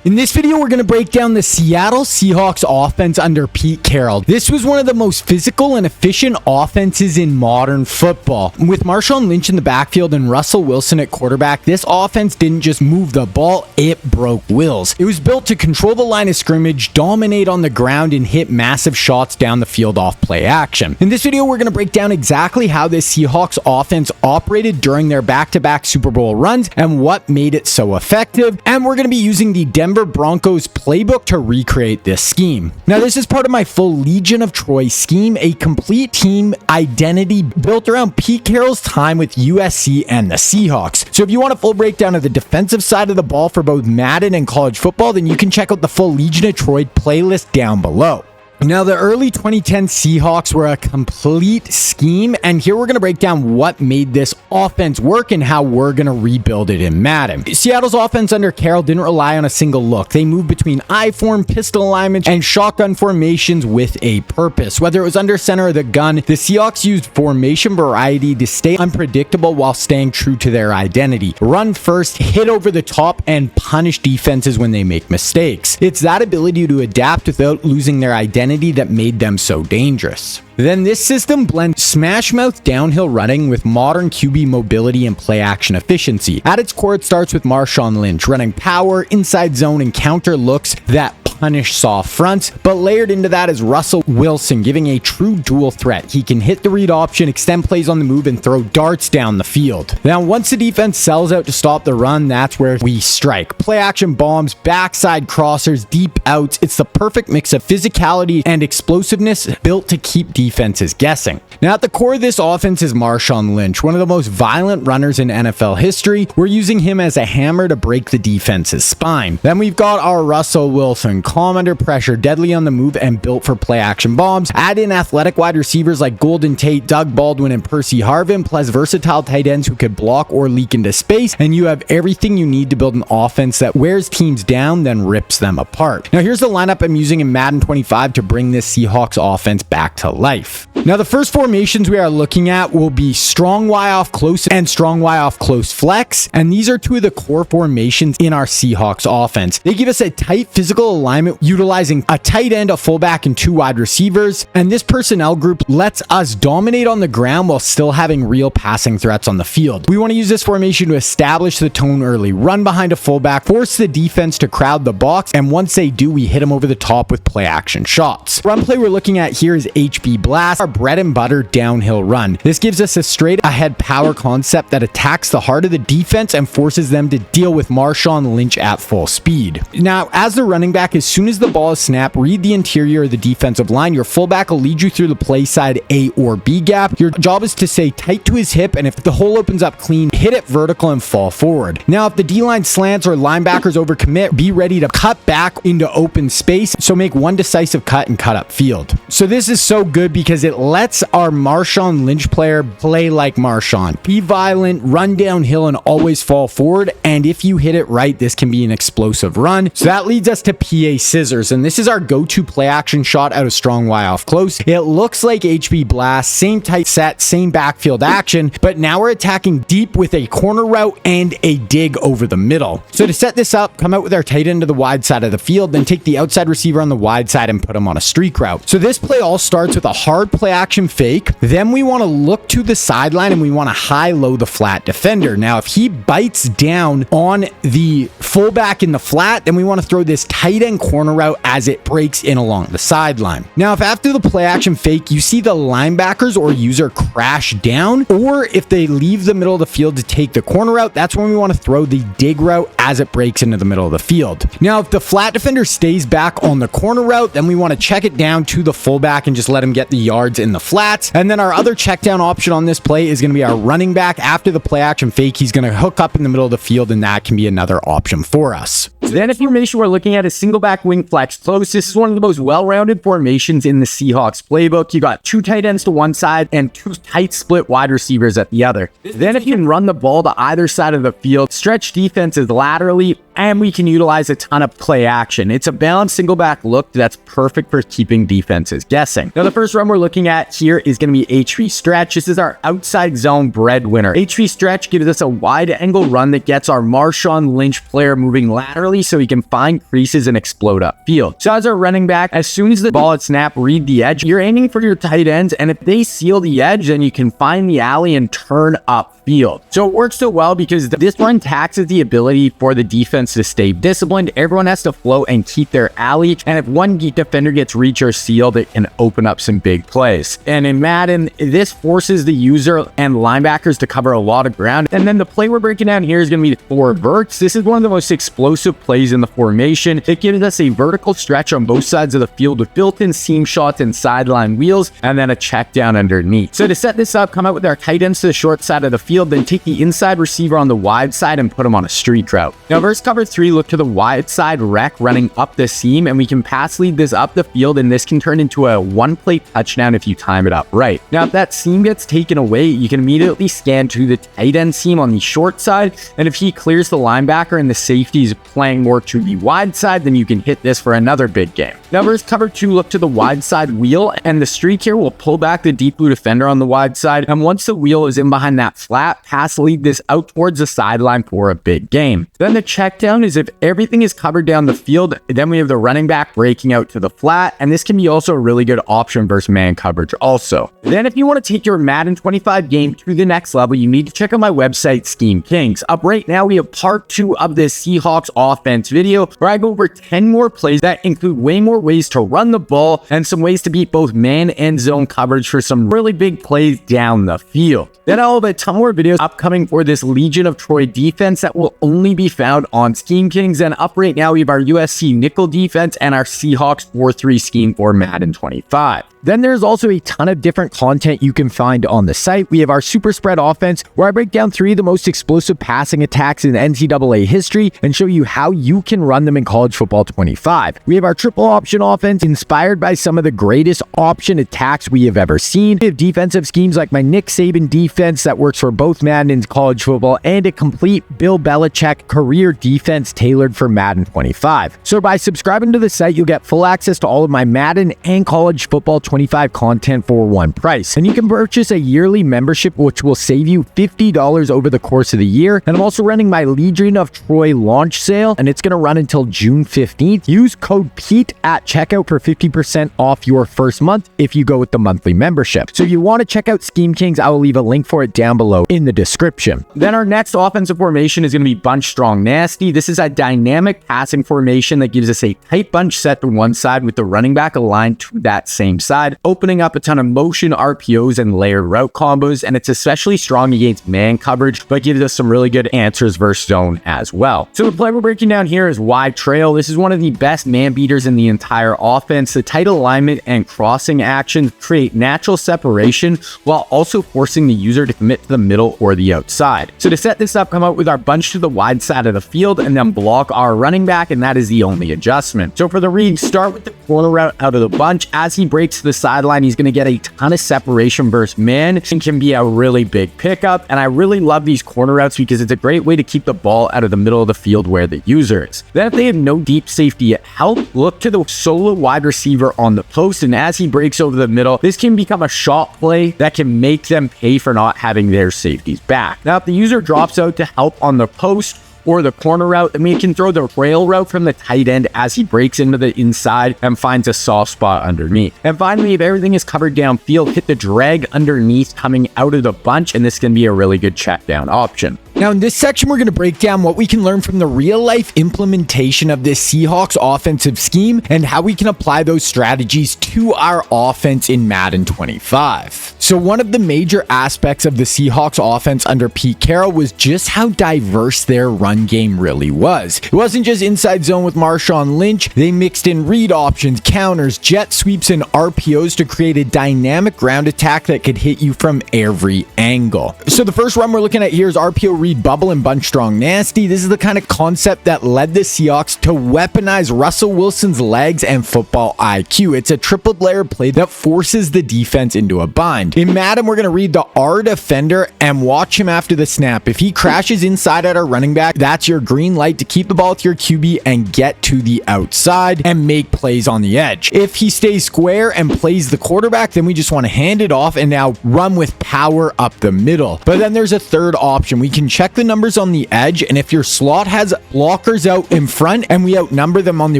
In this video, we're going to break down the Seattle Seahawks offense under Pete Carroll. This was one of the most physical and efficient offenses in modern football. With Marshawn Lynch in the backfield and Russell Wilson at quarterback, this offense didn't just move the ball, it broke wills. It was built to control the line of scrimmage, dominate on the ground, and hit massive shots down the field off play action. In this video, we're going to break down exactly how this Seahawks offense operated during their back-to-back Super Bowl runs and what made it so effective. And we're going to be using the Denver Broncos playbook to recreate this scheme. Now, this is part of my full Legion of Troy scheme, a complete team identity built around Pete Carroll's time with USC and the Seahawks. So if you want a full breakdown of the defensive side of the ball for both Madden and college football, then you can check out the full Legion of Troy playlist down below. Now, the early 2010 Seahawks were a complete scheme, and here we're going to break down what made this offense work and how we're going to rebuild it in Madden. Seattle's offense under Carroll didn't rely on a single look. They moved between I-form, pistol alignments, and shotgun formations with a purpose. Whether it was under center or the gun, the Seahawks used formation variety to stay unpredictable while staying true to their identity. Run first, hit over the top, and punish defenses when they make mistakes. It's that ability to adapt without losing their identity that made them so dangerous. Then this system blends smash mouth downhill running with modern QB mobility and play action efficiency. At its core, it starts with Marshawn Lynch running power, inside zone, and counter looks that punish soft fronts, but layered into that is Russell Wilson giving a true dual threat. He can hit the read option, extend plays on the move, and throw darts down the field. Now, once the defense sells out to stop the run, that's where we strike. Play action bombs, backside crossers, deep outs. It's the perfect mix of physicality and explosiveness built to keep defenses guessing. Now, at the core of this offense is Marshawn Lynch, one of the most violent runners in NFL history. We're using him as a hammer to break the defense's spine. Then we've got our Russell Wilson, calm under pressure, deadly on the move, and built for play action bombs. Add in athletic wide receivers like Golden Tate, Doug Baldwin, and Percy Harvin, plus versatile tight ends who could block or leak into space, and you have everything you need to build an offense that wears teams down, then rips them apart. Now, here's the lineup I'm using in Madden 25 to bring this Seahawks offense back to life. Now, the first formations we are looking at will be strong Y off close and strong Y off close flex, and these are two of the core formations in our Seahawks offense. They give us a tight physical alignment utilizing a tight end, a fullback, and two wide receivers, and this personnel group lets us dominate on the ground while still having real passing threats on the field. We want to use this formation to establish the tone early, run behind a fullback, force the defense to crowd the box, and once they do, we hit them over the top with play action shots. Run play we're looking at here is HB Blast, our bread and butter downhill run. This gives us a straight ahead power concept that attacks the heart of the defense and forces them to deal with Marshawn Lynch at full speed. Now, as the running back, as soon as the ball is snapped, read the interior of the defensive line. Your fullback will lead you through the play side A or B gap. Your job is to stay tight to his hip, and if the hole opens up clean, hit it vertical and fall forward. Now, if the D-line slants or linebackers overcommit, be ready to cut back into open space, so make one decisive cut and cut up field. So this is so good because it lets our Marshawn Lynch player play like Marshawn. Be violent, run downhill, and always fall forward, and if you hit it right, this can be an explosive run. So that leads us to PA Scissors, and this is our go-to play action shot out of strong Y off close. It looks like HB Blast, same tight set, same backfield action, but now we're attacking deep with a corner route and a dig over the middle. So to set this up, come out with our tight end to the wide side of the field, then take the outside receiver on the wide side and put him on a streak route. So this play all starts with a hard play action fake. Then we want to look to the sideline and we want to high-low the flat defender. Now, if he bites down on the fullback in the flat, then we want to throw this tight end corner route as it breaks in along the sideline. Now, if after the play action fake, you see the linebackers or user crash down, or if they leave the middle of the field to take the corner route, that's when we want to throw the dig route as it breaks into the middle of the field. Now, if the flat defender stays back on the corner route, then we want to check it down to the fullback and just let him get the yards in the flats. And then our other check down option on this play is going to be our running back. After the play action fake, he's going to hook up in the middle of the field, and that can be another option for us. Then if formation we're looking at is single back quarterback wing flex close. This is one of the most well-rounded formations in the Seahawks playbook. You got 2 tight ends to one side and 2 tight split wide receivers at the other. Then if you can run the ball to either side of the field, stretch defenses laterally, and we can utilize a ton of play action. It's a balanced single back look that's perfect for keeping defenses guessing. Now, the first run we're looking at here is going to be HV stretch. This is our outside zone breadwinner. HV stretch gives us a wide angle run that gets our Marshawn Lynch player moving laterally so he can find creases and explode upfield. So as our running back, as soon as the ball at snap, read the edge, you're aiming for your tight ends, and if they seal the edge, then you can find the alley and turn upfield. So it works so well because this run taxes the ability for the defense to stay disciplined. Everyone has to flow and keep their alley, and if one defender gets reach or sealed, it can open up some big plays. And in Madden, this forces the user and linebackers to cover a lot of ground. And then the play we're breaking down here is going to be the 4 verts. This is one of the most explosive plays in the formation. It gives us a vertical stretch on both sides of the field with built-in seam shots and sideline wheels, and then a check down underneath. So to set this up, come out with our tight ends to the short side of the field, then take the inside receiver on the wide side and put him on a streak route. Now versus cover 3, look to the wide side rec running up the seam, and we can pass lead this up the field, and this can turn into a 1-play touchdown if you time it up right. Now if that seam gets taken away, you can immediately scan to the tight end seam on the short side, and if he clears the linebacker and the safety is playing more to the wide side, then you can hit this for another big game. Now versus cover 2, look to the wide side wheel, and the streak here will pull back the deep blue defender on the wide side, and once the wheel is in behind that flat, pass lead this out towards the sideline for a big game. Then the check down is if everything is covered down the field, then we have the running back breaking out to the flat, and this can be also a really good option versus man coverage also. Then if you want to take your Madden 25 game to the next level, you need to check out my website, Scheme Kings. Up right now, we have part 2 of this Seahawks offense video where I go over 10 more plays that include way more ways to run the ball and some ways to beat both man and zone coverage for some really big plays down the field. Then I'll have a ton more videos upcoming for this Legion of Troy defense that will only be found on Scheme Kings. And up right now, we have our USC nickel defense and our Seahawks 4-3 scheme for Madden 25. Then there's also a ton of different content you can find on the site. We have our super spread offense, where I break down 3 of the most explosive passing attacks in NCAA history and show you how you can run them in college football 25. We have our triple option offense, inspired by some of the greatest option attacks we have ever seen. We have defensive schemes like my Nick Saban defense that works for both Madden and college football, and a complete Bill Belichick career defense tailored for Madden 25. So by subscribing to the site, you'll get full access to all of my Madden and college football 25 content for one price. And you can purchase a yearly membership, which will save you $50 over the course of the year. And I'm also running my Legion of Troy launch sale, and it's going to run until June 15th. Use code PETE at checkout for 50% off your first month if you go with the monthly membership. So if you want to check out Scheme Kings, I will leave a link for it down below in the description. Then our next offensive formation is going to be bunch strong nasty. This is a dynamic passing formation that gives us a tight bunch set to one side with the running back aligned to that same side, opening up a ton of motion RPOs and layered route combos, and it's especially strong against man coverage, but gives us some really good answers versus zone as well. So the play we're breaking down here is wide trail. This is one of the best man beaters in the entire offense. The tight alignment and crossing actions create natural separation while also forcing the user to commit to the middle or the outside. So to set this up, come out with our bunch to the wide side of the field and then block our running back, and that is the only adjustment. So for the read, start with the corner route out of the bunch. As he breaks to the sideline, he's going to get a ton of separation versus man and can be a really big pickup. And I really love these corner routes because it's a great way to keep the ball out of the middle of the field where the user is. Then if they have no deep safety at help, look to the solo wide receiver on the post, and as he breaks over the middle, this can become a shot play that can make them pay for not having their safeties back. Now if the user drops out to help on the post or the corner route, I mean, it can throw the rail route from the tight end as he breaks into the inside and finds a soft spot underneath. And finally, if everything is covered downfield, hit the drag underneath coming out of the bunch, and this can be a really good check down option. Now in this section, we're going to break down what we can learn from the real life implementation of this Seahawks offensive scheme and how we can apply those strategies to our offense in Madden 25. So one of the major aspects of the Seahawks offense under Pete Carroll was just how diverse their run game really was. It wasn't just inside zone with Marshawn Lynch. They mixed in read options, counters, jet sweeps, and RPOs to create a dynamic ground attack that could hit you from every angle. So the first run we're looking at here is RPO read read Bubble and Bunch Strong Nasty. This is the kind of concept that led the Seahawks to weaponize Russell Wilson's legs and football IQ. It's a triple layer play that forces the defense into a bind. In Madden, we're going to read the R defender and watch him after the snap. If he crashes inside at our running back, that's your green light to keep the ball with your QB and get to the outside and make plays on the edge. If he stays square and plays the quarterback, then we just want to hand it off and now run with power up the middle. But then there's a third option. We can check the numbers on the edge, and if your slot has blockers out in front and we outnumber them on the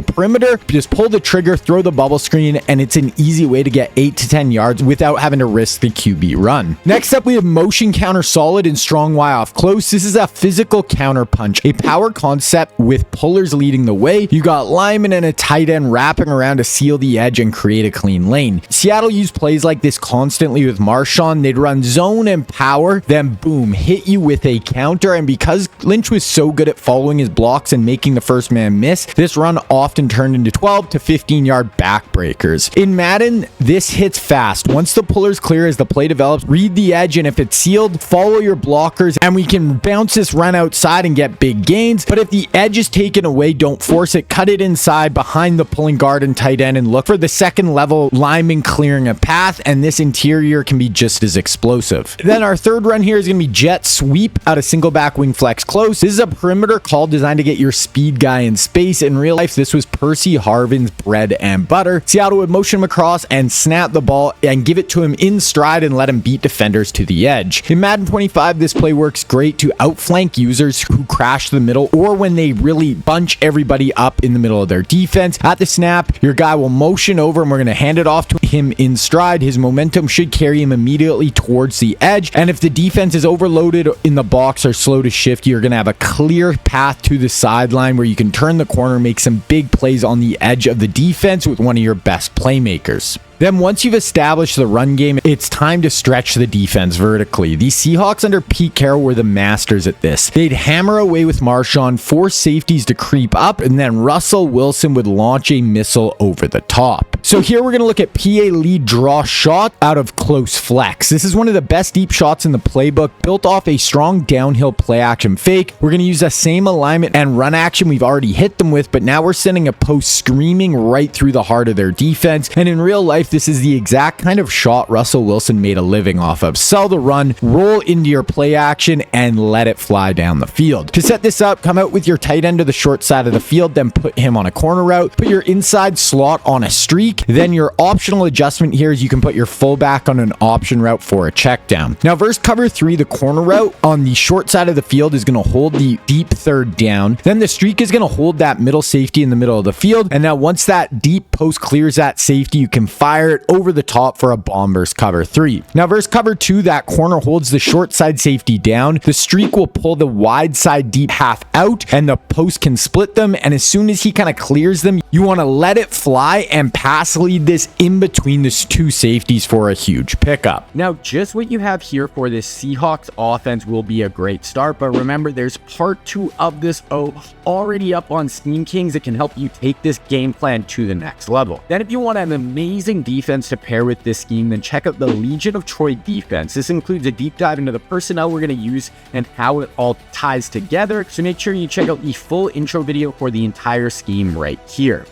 perimeter, just pull the trigger, throw the bubble screen, and it's an easy way to get 8 to 10 yards without having to risk the QB run. Next up, we have motion counter solid and strong Y off close. This is a physical counter punch, a power concept with pullers leading the way. You got linemen and a tight end wrapping around to seal the edge and create a clean lane. Seattle used plays like this constantly with Marshawn. They'd run zone and power, then boom, hit you with a counter. And because Lynch was so good at following his blocks and making the first man miss, this run often turned into 12 to 15 yard backbreakers. In Madden, this hits fast. Once the puller's clear as the play develops, read the edge, and if it's sealed, follow your blockers, and we can bounce this run outside and get big gains. But if the edge is taken away, don't force it. Cut it inside behind the pulling guard and tight end and look for the second level lineman clearing a path, and this interior can be just as explosive. Then our third run here is going to be jet sweep out of single back wing flex close. This is a perimeter call designed to get your speed guy in space. In real life, this was Percy Harvin's bread and butter. Seattle would motion him across and snap the ball and give it to him in stride and let him beat defenders to the edge. In Madden 25, this play works great to outflank users who crash the middle or when they really bunch everybody up in the middle of their defense. At the snap, your guy will motion over and we're going to hand it off to him in stride. His momentum should carry him immediately towards the edge. And if the defense is overloaded in the box or slow to shift, you're going to have a clear path to the sideline where you can turn the corner, make some big plays on the edge of the defense with one of your best playmakers. Then once you've established the run game, it's time to stretch the defense vertically. The Seahawks under Pete Carroll were the masters at this. They'd hammer away with Marshawn, force safeties to creep up, and then Russell Wilson would launch a missile over the top. So here we're going to look at PA lead draw shot out of close flex. This is one of the best deep shots in the playbook, built off a strong downhill play action fake. We're going to use the same alignment and run action we've already hit them with, but now we're sending a post screaming right through the heart of their defense. And in real life, this is the exact kind of shot Russell Wilson made a living off of. Sell the run, roll into your play action, and let it fly down the field. To set this up, come out with your tight end to the short side of the field, then put him on a corner route, put your inside slot on a streak. Then your optional adjustment here is you can put your fullback on an option route for a check down. Now versus cover 3, the corner route on the short side of the field is going to hold the deep third down. Then the streak is going to hold that middle safety in the middle of the field. And now once that deep post clears that safety, you can fire it over the top for a bomb versus cover 3. Now versus cover 2, that corner holds the short side safety down. The streak will pull the wide side deep half out and the post can split them. And as soon as he kind of clears them, you want to let it fly and pass lead this in between the two safeties for a huge pickup. Now, just what you have here for this Seahawks offense will be a great start, but remember, there's part 2 of this already up on Steam Kings that can help you take this game plan to the next level. Then if you want an amazing defense to pair with this scheme, then check out the Legion of Troy defense. This includes a deep dive into the personnel we're going to use and how it all ties together, so make sure you check out the full intro video for the entire scheme right here.